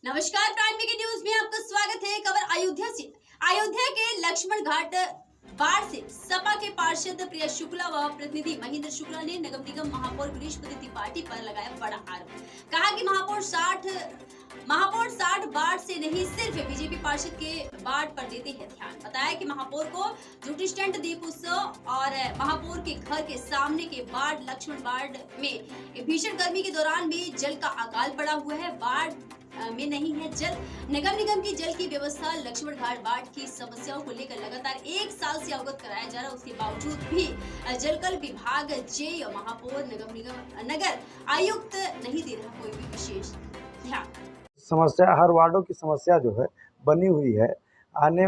नमस्कार, prime media news में आपका स्वागत है। खबर अयोध्या से। अयोध्या के लक्ष्मण घाट बाढ़ से सपा के पार्षद प्रिया शुक्ला व प्रतिनिधि महेंद्र शुक्ला ने नगर निगम महापौर गिरीश त्रिपाठी पर लगाया बड़ा आरोप। कहा कि महापौर 60 बाढ़ से नहीं सिर्फ बीजेपी पार्षद के बाढ़ पर देते हैं ध्यान। बताया कि महापौर को जूटी स्टैंड दीप उत्सव और महापौर के घर के सामने के बाढ़ लक्ष्मण बाढ़ में भीषण गर्मी के दौरान भी जल का अकाल पड़ा हुआ है। बाढ़ में नहीं है जल। नगर निगम की जल की व्यवस्था लक्ष्मण घाट बाढ़ की समस्याओं को लेकर लगातार 1 साल से अवगत कराया जा रहा है। उसके बावजूद भी जलकल विभाग जेई और महापौर नगर आयुक्त नहीं दे रहा कोई भी विशेष ध्यान। समस्या हर वार्डों की समस्या जो है बनी हुई है। आने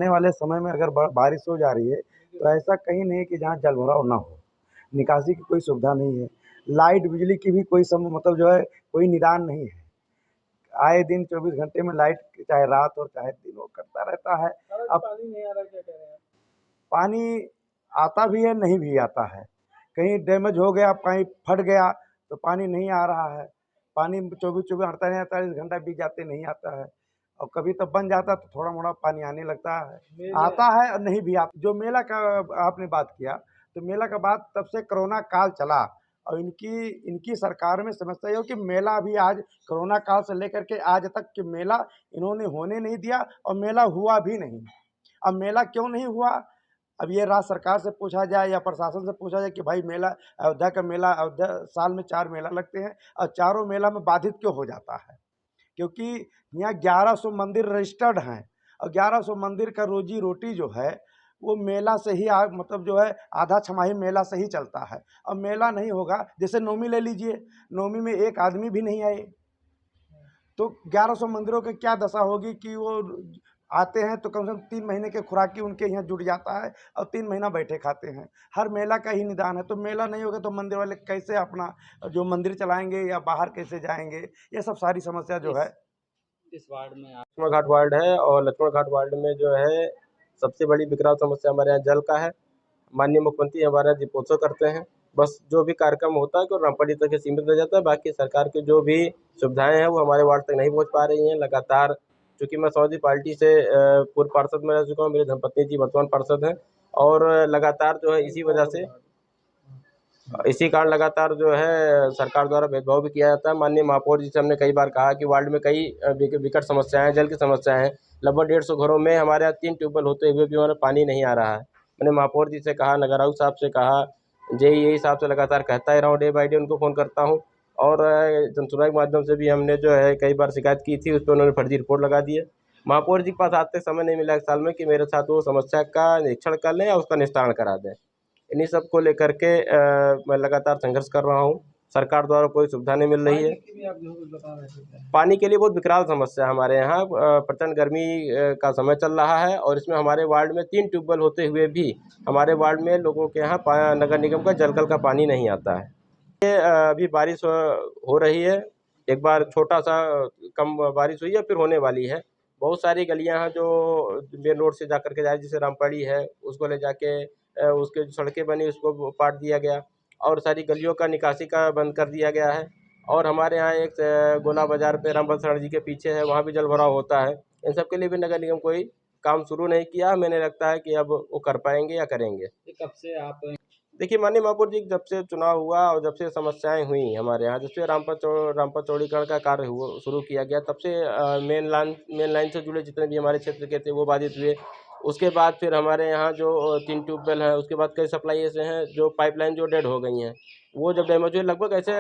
वाले समय में अगर बारिश हो जा रही है तो ऐसा कहीं नहीं कि जहाँ जल भराव ना हो। निकासी की कोई सुविधा नहीं है। लाइट बिजली की भी कोई मतलब जो है कोई निदान नहीं है। आए दिन 24 घंटे में लाइट चाहे रात और चाहे दिन वो करता रहता है। अब पानी नहीं आ रहा, क्या कह रहे हैं? पानी आता भी है, नहीं भी आता है। कहीं डैमेज हो गया, कहीं फट गया तो पानी नहीं आ रहा है। पानी 24 48 घंटा बीत जाते नहीं आता है। और कभी तो बन जाता तो थोड़ा मोड़ा पानी आने लगता है, आता है और नहीं भी आता। जो मेला का आपने बात किया तो मेला का बात तब से कोरोना काल चला और इनकी सरकार में समस्या हो कि मेला अभी आज कोरोना काल से लेकर के आज तक कि मेला इन्होंने होने नहीं दिया और मेला हुआ भी नहीं। अब मेला क्यों नहीं हुआ, अब ये राज्य सरकार से पूछा जाए या प्रशासन से पूछा जाए कि भाई मेला अयोध्या का मेला, अयोध्या साल में 4 मेला लगते हैं और चारों मेला में बाधित क्यों हो जाता है? क्योंकि यहाँ 1100 मंदिर रजिस्टर्ड हैं और 1100 मंदिर का रोजी रोटी जो है वो मेला से ही मतलब जो है आधा छमाही मेला से ही चलता है। अब मेला नहीं होगा, जैसे नवमी ले लीजिए, नवमी में एक आदमी भी नहीं आए तो 1100 मंदिरों की क्या दशा होगी कि वो आते हैं तो कम से कम 3 महीने के खुराक की उनके यहाँ जुट जाता है और 3 महीना बैठे खाते हैं। हर मेला का ही निदान है। तो मेला नहीं होगा तो मंदिर वाले कैसे अपना जो मंदिर चलाएंगे या बाहर कैसे जाएंगे, ये सब सारी समस्या जो है। इस वार्ड में लक्ष्मण घाट वार्ड है और लक्ष्मण घाट वार्ड में जो है सबसे बड़ी विकराल समस्या हमारे यहाँ जल का है। माननीय मुख्यमंत्री हमारे यहाँ दीपोत्सव करते हैं, बस जो भी कार्यक्रम होता है केवल रामपटी तक सीमित रह जाता है। बाकी सरकार की जो भी सुविधाएं हैं वो हमारे वार्ड तक नहीं पहुँच पा रही हैं। लगातार चूँकि मैं समाजवादी पार्टी से पूर्व पार्षद में रह चुका हूँ, मेरी धर्मपत्नी जी वर्तमान पार्षद हैं और लगातार जो है इसी कारण लगातार जो है सरकार द्वारा भेदभाव भी किया जाता है। माननीय महापौर जी से हमने कई बार कहा कि वार्ड में कई विकट समस्याएं, जल की समस्याएं हैं। लगभग 150 घरों में हमारे यहाँ 3 ट्यूबवेल होते हुए भी हमारा पानी नहीं आ रहा है। मैंने महापौर जी से कहा, नगर आयुक्त साहब से कहा, जेई साहब से लगातार कहता ही रहा हूँ, डे बाई डे उनको फ़ोन करता हूँ और जनसुनवाई के माध्यम से भी हमने जो है कई बार शिकायत की थी, उस पर उन्होंने फर्जी रिपोर्ट लगा दी है। महापौर जी के पास आते समय नहीं मिला 1 साल में कि मेरे साथ वो समस्या का निरीक्षण कर लें या उसका निस्तारण करा दें। इन्हीं सब को लेकर के मैं लगातार संघर्ष कर रहा हूँ। सरकार द्वारा कोई सुविधा नहीं मिल रही है। पानी के लिए बहुत विकराल समस्या है हमारे यहाँ। प्रचंड गर्मी का समय चल रहा है और इसमें हमारे वार्ड में 3 ट्यूबवेल होते हुए भी हमारे वार्ड में लोगों के यहाँ नगर निगम का जलकल का पानी नहीं आता है। ये अभी बारिश हो रही है, एक बार छोटा सा कम बारिश हुई है, फिर होने वाली है। बहुत सारी गलियाँ हैं जो मेन रोड से जाकर के जाए, जैसे रामपड़ी है उसको ले जाके उसके जो सड़कें बनी उसको पाट दिया गया और सारी गलियों का निकासी का बंद कर दिया गया है। और हमारे यहाँ एक गोला बाज़ार पे रामबल शरण जी के पीछे है, वहाँ भी जल भराव होता है। इन सब के लिए भी नगर निगम कोई काम शुरू नहीं किया। मैंने लगता है कि अब वो कर पाएंगे या करेंगे। कब से आप देखिए, माननीय महापौर जी जब से चुनाव हुआ और जब से समस्याएं हुई हमारे यहाँ, जब से रामपत चौड़ीकरण का कार्य शुरू किया गया, तब से मेन लाइन से जुड़े जितने भी हमारे क्षेत्र के थे वो बाधित हुए। उसके बाद फिर हमारे यहाँ जो 3 ट्यूबवेल हैं, उसके बाद कई सप्लाई ऐसे हैं जो पाइपलाइन जो डेड हो गई हैं। वो जब डैमेज हुए लगभग ऐसे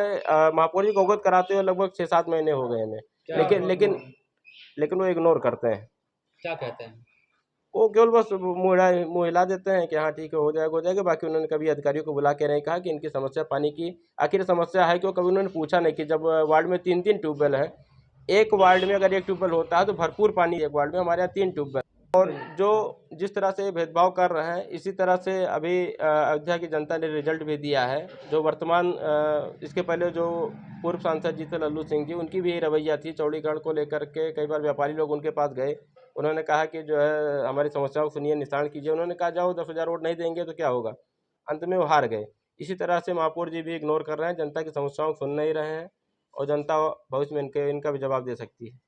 महापौर जी को अवगत कराते हुए लगभग 6-7 महीने हो गए हमें, लेकिन वो इग्नोर करते हैं। क्या कहते हैं? वो केवल बस मुँह हिला देते हैं कि हाँ ठीक है, हो जाएगा। बाकी उन्होंने कभी अधिकारियों को बुला के नहीं कहा कि इनकी समस्या पानी की आखिर समस्या है क्यों। कभी उन्होंने पूछा नहीं कि जब वार्ड में 3-3 ट्यूबवेल हैं, एक वार्ड में अगर 1 ट्यूबवेल होता है तो भरपूर पानी एक वार्ड में, हमारे यहाँ 3 ट्यूबवेल। और जो जिस तरह से भेदभाव कर रहे हैं, इसी तरह से अभी अयोध्या की जनता ने रिजल्ट भी दिया है। जो वर्तमान इसके पहले जो पूर्व सांसद जी थे लल्लू सिंह जी, उनकी भी यही रवैया थी। चौड़ीकरण को लेकर के कई बार व्यापारी लोग उनके पास गए, उन्होंने कहा कि जो है हमारी समस्याओं को सुनिए, निस्तारण कीजिए। उन्होंने कहा जाओ 10,000 वोट नहीं देंगे तो क्या होगा। अंत में वो हार गए। इसी तरह से महापौर जी भी इग्नोर कर रहे हैं, जनता की समस्याओं को सुन नहीं रहे हैं और जनता भविष्य में इनका भी जवाब दे सकती है।